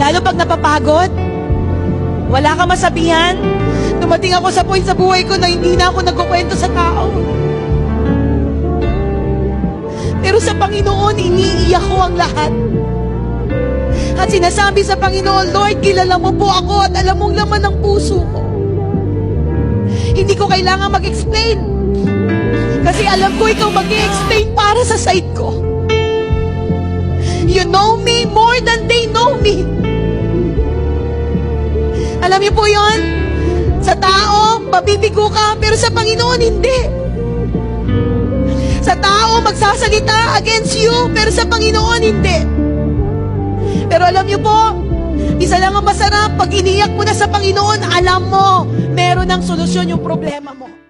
Lalo pag napapagod, wala ka masabihan. Dumating ako sa point sa buhay ko na hindi na ako nagkukwento sa tao. Pero sa Panginoon, iniiyak ko ang lahat. At sinasabi sa Panginoon, Lord, kilala mo po ako at alam mong laman ng puso ko. Hindi ko kailangan mag-explain. Kasi alam ko ikaw mag-i-explain para sa side ko. You know me more than they know me. Alam niyo po yon? Sa tao, mabibigo ka, pero sa Panginoon, hindi. Sa tao, magsasalita against you, pero sa Panginoon, hindi. Pero alam niyo po, isa lang ang masarap, pag iniyak mo na sa Panginoon, alam mo, meron ng solusyon yung problema mo.